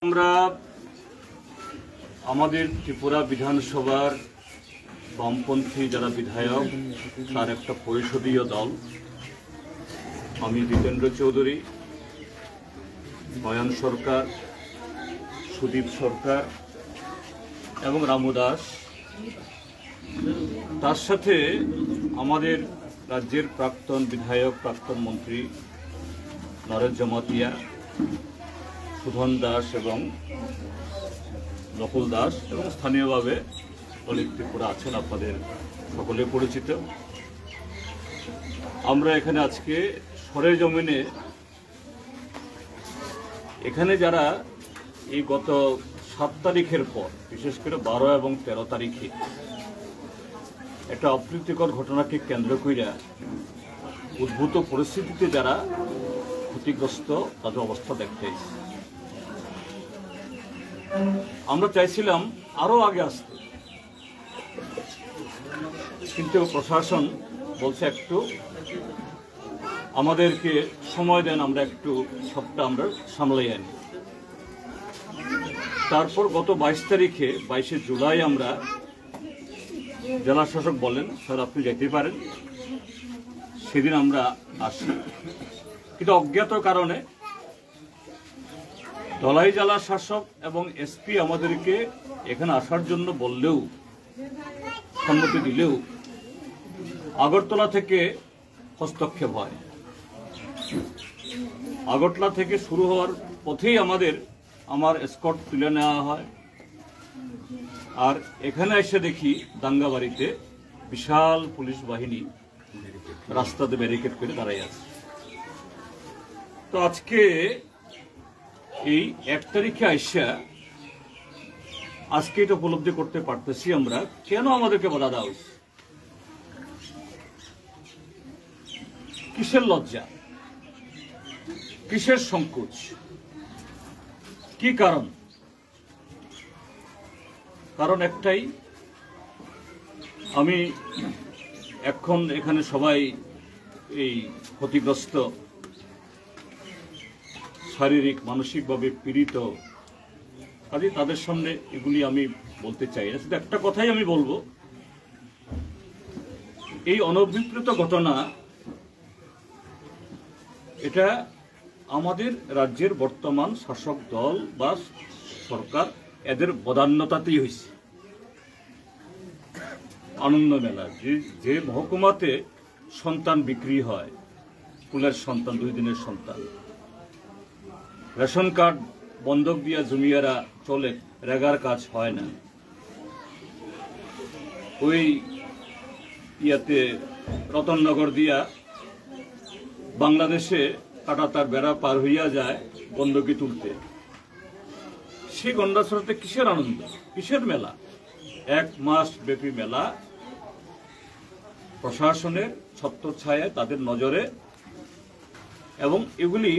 আমরা আমাদের ত্রিপুরা বিধানসভার বামপন্থী যারা বিধায়ক তার একটা পরিষদীয় দল, আমি জিতেন্দ্র চৌধুরী, নয়ন সরকার, সুদীপ সরকার এবং রামু দাস, তার সাথে আমাদের রাজ্যের প্রাক্তন বিধায়ক, প্রাক্তন মন্ত্রী নরেশ জমাতিয়া, সুধন দাস এবং নকুল দাস এবং স্থানীয়ভাবে দলিত ত্রিপুরা আছেন, আপনাদের সকলে পরিচিত। আমরা এখানে আজকে সরেজমিনে এখানে যারা এই গত 7 তারিখের পর, বিশেষ করে 12 এবং 13 তারিখে একটা অপ্রীতিকর ঘটনাকে কেন্দ্র কইরা উদ্ভূত পরিস্থিতিতে যারা ক্ষতিগ্রস্ত তাদের অবস্থা দেখতে চাইছি। আমরা চাইছিলাম আরো আগে আসতে, কিন্তু প্রশাসন বলছে একটু আমাদেরকে সময় দেন, আমরা একটু সবটা আমরা সামলাই আনি। তারপর গত 22 তারিখে 22শে জুলাই আমরা জেলা শাসক বলেন স্যার আপনি যেতে পারেন, সেদিন আমরা আসি। কিন্তু অজ্ঞাত কারণে ধলাই জেলা শাসক এবং এসপি আমাদেরকে এখানে আসার জন্য বললেও, সম্মতি দিলেও আগরতলা থেকে হস্তক্ষেপ হয়। আগরতলা থেকে শুরু হওয়ার পথেই আমার এসকর্ট তুলে নেওয়া হয়, আর এখানে এসে দেখি দাঙ্গাবাড়িতে বিশাল পুলিশ বাহিনী রাস্তাতে ব্যারিকেড করে দাঁড়াই আছে। তো আজকে এই 1 তারিখে আইসা আজকে এটা উপলব্ধি করতে পারতেছি আমরা কেন আমাদেরকে বাধা দেওয়া হয়েছে। কিসের লজ্জা, কিসের সংকোচ, কি কারণ? কারণ একটাই, আমি এখন এখানে সবাই এই ক্ষতিগ্রস্ত, শারীরিক মানসিকভাবে পীড়িত, কাজে তাদের সামনে এগুলি আমি বলতে চাই না। শুধু একটা কথাই আমি বলবো, এই অনভিপ্রেত ঘটনা এটা আমাদের রাজ্যের বর্তমান শাসক দল বা সরকার এদের বদান্যতাতেই হয়েছে। আনন্দ মেলা যে মহকুমাতে সন্তান বিক্রি হয়, কুলের সন্তান, 2 দিনের সন্তান, রেশন কার্ড বন্ধক দিয়া জমিয়ারা চলে, রেগার কাজ হয় না, ওই ইয়াতে রতননগর দিয়া বাংলাদেশে কাটাতার বেড়া পার হইয়া যায় বন্ধকি তুলতে। সেই গন্ডাছড়াতে কিসের আনন্দ, কিসের মেলা? 1 মাস ব্যাপী মেলা, প্রশাসনের ছত্রছায়ায়, তাদের নজরে। এবং এগুলি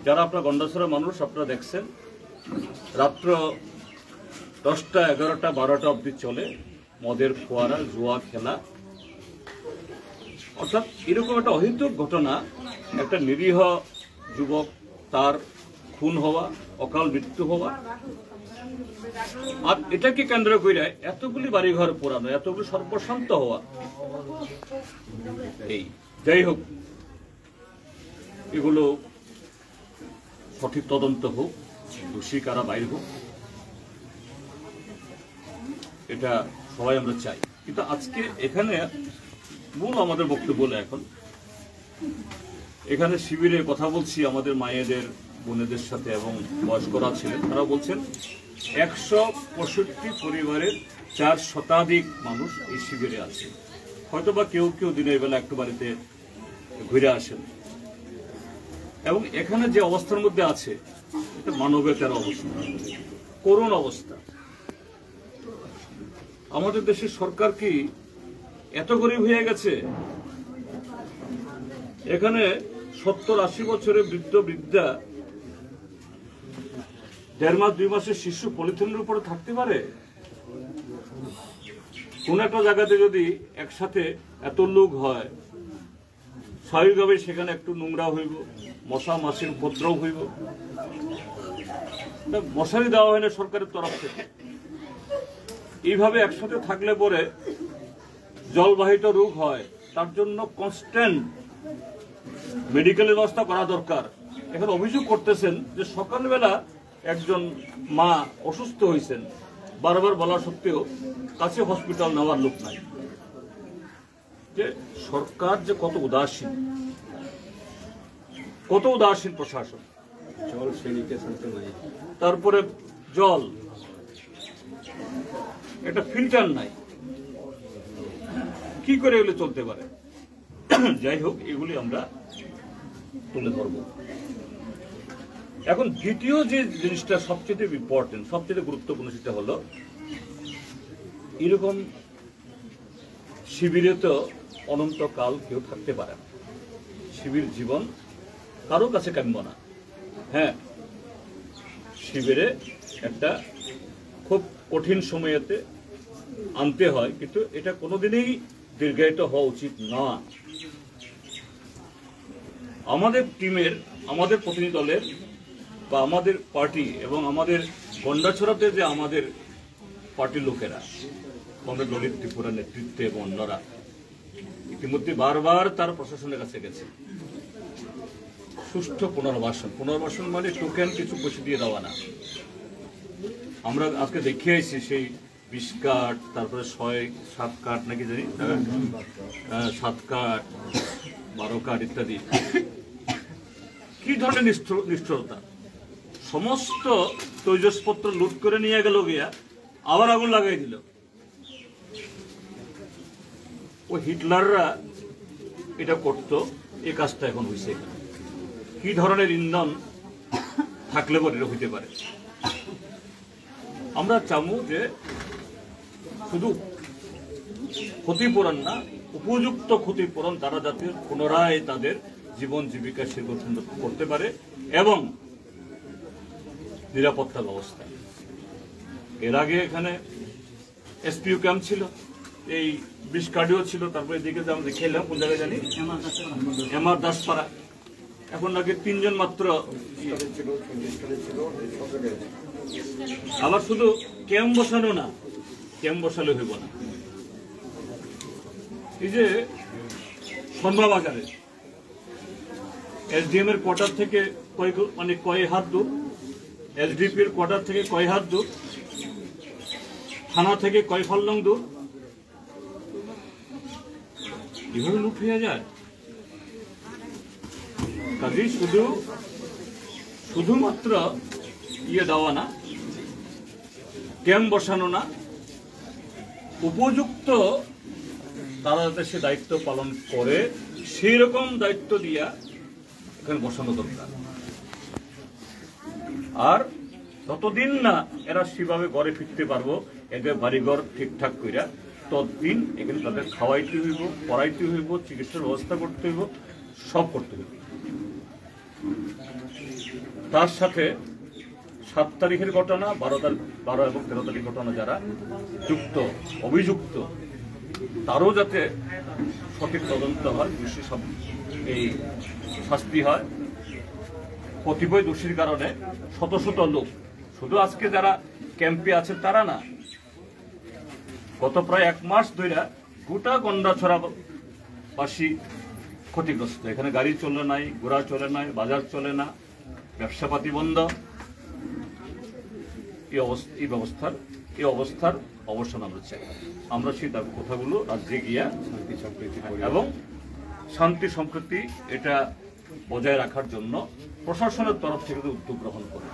যারা আপনার গন্ডাছড়া মানুষ, আপনারা দেখছেন রাত্র 10টা, 11টা, 12টা অবধি চলে মদের ফোয়ারা, জুয়া খেলা। অর্থাৎ এরকম একটা অহেতুক ঘটনা, একটা নিরীহ যুবক তার খুন হওয়া, অকাল মৃত্যু হওয়া, আর এটাকে কেন্দ্র করে এতগুলি বাড়িঘর পোড়ানো, এতগুলি সর্বশান্ত হওয়া। এই যাই হোক, এগুলো সঠিক তদন্ত হোক, দোষী কারা বাইর হোক, এটা সবাই আমরা চাই। কিন্তু আজকে এখানে মূল আমাদের বক্তব্য বলে, এখন এখানে শিবিরে কথা বলছি আমাদের মায়েদের, বোনেদের সাথে, এবং বয়স্করা ছিলেন, তারা বলছেন 165 পরিবারের 4 শতাধিক মানুষ এই শিবিরে আছে। হয়তোবা কেউ কেউ দিনের বেলা একটু বাড়িতে ঘুরে আসেন, এবং এখানে যে অবস্থার মধ্যে আছে এটা মানবতার অবস্থা, করুণ অবস্থা। আমাদের দেশের সরকার কি এত গরিব হয়ে গেছে? এখানে 70-80 বছরের বৃদ্ধ বৃদ্ধা 1.5 মাস 2 মাসের শিশু পলিথিনের উপরে থাকতে পারে? কোন একটা জায়গাতে যদি একসাথে এত লোক হয়, স্বাভাবিকভাবে সেখানে একটু নোংরা হইব, মশা মাছির উপদ্রব হইব। মশারি দেওয়া হয় না সরকারের তরফ থেকে। এইভাবে একসাথে থাকলে পরে জলবাহিত রোগ হয়, তার জন্য কনস্ট্যান্ট মেডিকেলের ব্যবস্থা করা দরকার। এখন অভিযোগ করতেছেন যে সকালবেলা একজন মা অসুস্থ হয়েছেন, বারবার বলা সত্ত্বেও কাছে হসপিটাল নেওয়ার লোক নাই। যে সরকার যে কত উদাসীন প্রশাসন। জল স্যানিটেশন তো নাই, তারপরে জল একটা ফিল্টার নাই, কি করে এগুলো চলতে পারে? যাই হোক, এগুলি আমরা তুলে ধরব। এখন দ্বিতীয় যে জিনিসটা সবচেয়ে ইম্পর্টেন্ট, সবচেয়ে গুরুত্বপূর্ণ, সেটা হলো এরকম শিবিরে তো অনন্তকাল কেউ থাকতে পারে না। শিবির জীবন কারো কাছে কাম্য না। হ্যাঁ, শিবিরে একটা খুব কঠিন সময়েতে আনতে হয়, কিন্তু এটা কোনোদিনই দীর্ঘায়িত হওয়া উচিত না। আমাদের টিমের, আমাদের প্রতিনিধি দলের বা আমাদের পার্টি এবং আমাদের গন্ডাছড়াতে যে আমাদের পার্টির লোকেরা, আমাদের দলিত ত্রিপুরা নেতৃত্বে এবং অন্যরা ইতিমধ্যে বারবার তার প্রশাসনের কাছে গেছে। সুষ্ঠু পুনর্বাসন মানে টোকেন কিছু পয়সা দিয়ে দেওয়া না। আমরা আজকে দেখে আসছি সেই 20 কার্ড, তারপরে 7 কার্ড নাকি জানি, 7 কার্ড, 12 কার্ড ইত্যাদি। কি ধরনের নিষ্ঠুরতা! সমস্ত তৈজসপত্র লুট করে নিয়ে গেল, গিয়া আবার আগুন লাগাই দিল। ওই হিটলাররা এটা করত, এই কাজটা এখন হয়েছে। কি ধরনের ইন্ধন থাকলে পরে এটা হইতে পারে? আমরা চামু যে শুধু ক্ষতিপূরণ না, উপযুক্ত ক্ষতিপূরণ, তারা যাতে পুনরায় তাদের জীবন জীবিকা গঠন করতে পারে, এবং নিরাপত্তা ব্যবস্থা। এর আগে এখানে এসপিও ক্যাম্প ছিল, এই 20 কার্ডিও ছিল, তারপরে এদিকে যে আমরা দেখে এলাম কোন জায়গায় জানি, এমআর দাসপাড়া। এখন নাকি 3 জন মাত্র। আবার শুধু ক্যাম্প বসানো না, ক্যাম্প বসালে হইব না। এই যে সন্ধ্যা বাজারে এসডিএম এর কোয়ার্টার থেকে কয় হাত দূর, এসডিপি এর কোয়ার্টার থেকে কয় হাত দূর, থানা থেকে কয় ফলং দূর, এভাবে লুট হয়ে যায়। কাজেই শুধুমাত্র দেওয়া না, ক্যাম্প বসানো না, উপযুক্ত তারা যাতে সে দায়িত্ব পালন করে সেই রকম দায়িত্ব দিয়া এখানে বসানো দরকার। আর ততদিন না এরা সেভাবে ঘরে ফিরতে পারবো, এদের বাড়িঘর ঠিকঠাক কইরা, ততদিন এখানে তাদের খাওয়াইতে হইব, পড়াইতে হইব, চিকিৎসার ব্যবস্থা করতে হইব, সব করতে হইব। তার সাথে 7 তারিখের ঘটনা, 12 এবং 13 তারিখ ঘটনা যারা অভিযুক্ত, তারও যাতে সঠিক তদন্ত হয়, দোষী সব এই শাস্তি হয়। কতিপয় দোষীর কারণে শত শত লোক, শুধু আজকে যারা ক্যাম্পে আছে তারা না, গত প্রায় 1 মাস ধরে গোটা গন্ডাছড়াবাসী ক্ষতিগ্রস্ত। এখানে গাড়ি চলে নাই, ঘোড়া চলে নাই, বাজার চলে না, ব্যবসাপাতি বন্ধ। এই অবস্থার অবসান আমরা চাই। আমরা সেই দাবি কথাগুলো রাজ্যে গিয়া এবং শান্তি সম্প্রীতি এটা বজায় রাখার জন্য প্রশাসনের তরফ থেকে উদ্যোগ গ্রহণ করে,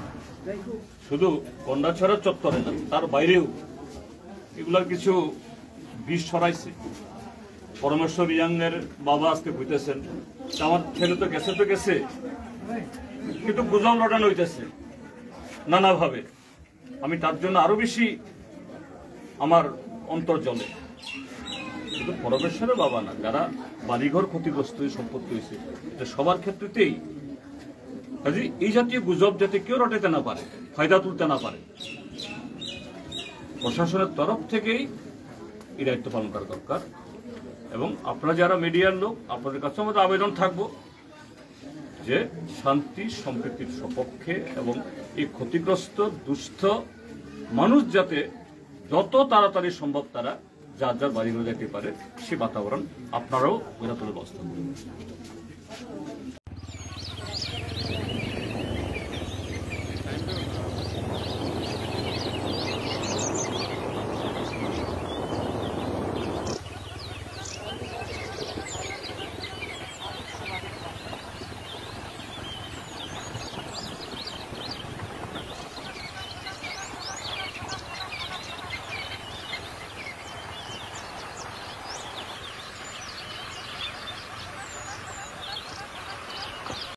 শুধু গন্ডাছড়া চত্বরে না, তার বাইরেও এগুলার কিছু বিষ ছড়াইছে। পরমেশ্বর ইয়াংয়ের বাবা আজকে বুঝতেছেন, আমার ছেলে তো গেছে, কিন্তু গুজব লটানো হইতেছে নানাভাবে। আমি তার জন্য আরো বেশি আমার অন্তর জ্বলে। শুধু পরমেশ্বরের বাবা না, যারা বাড়িঘর ক্ষতিগ্রস্ত সম্পত্তি হয়েছে, এটা সবার ক্ষেত্রেতেই। কাজে এই জাতীয় গুজব যাতে কেউ রটাইতে না পারে, ফায়দা তুলতে না পারে, প্রশাসনের তরফ থেকেই এই দায়িত্ব পালন করা দরকার। এবং আপনারা যারা মিডিয়ার লোক, আপনাদের কাছে আমাদের আবেদন থাকবো, যে শান্তি সম্প্রীতির সপক্ষে এবং এই ক্ষতিগ্রস্ত দুস্থ মানুষ যাতে যত তাড়াতাড়ি সম্ভব তারা যার যার বাড়িগুলো যেতে পারে সে বাতাবরণ আপনারাও গড়ে তোলার ব্যবস্থা করবেন।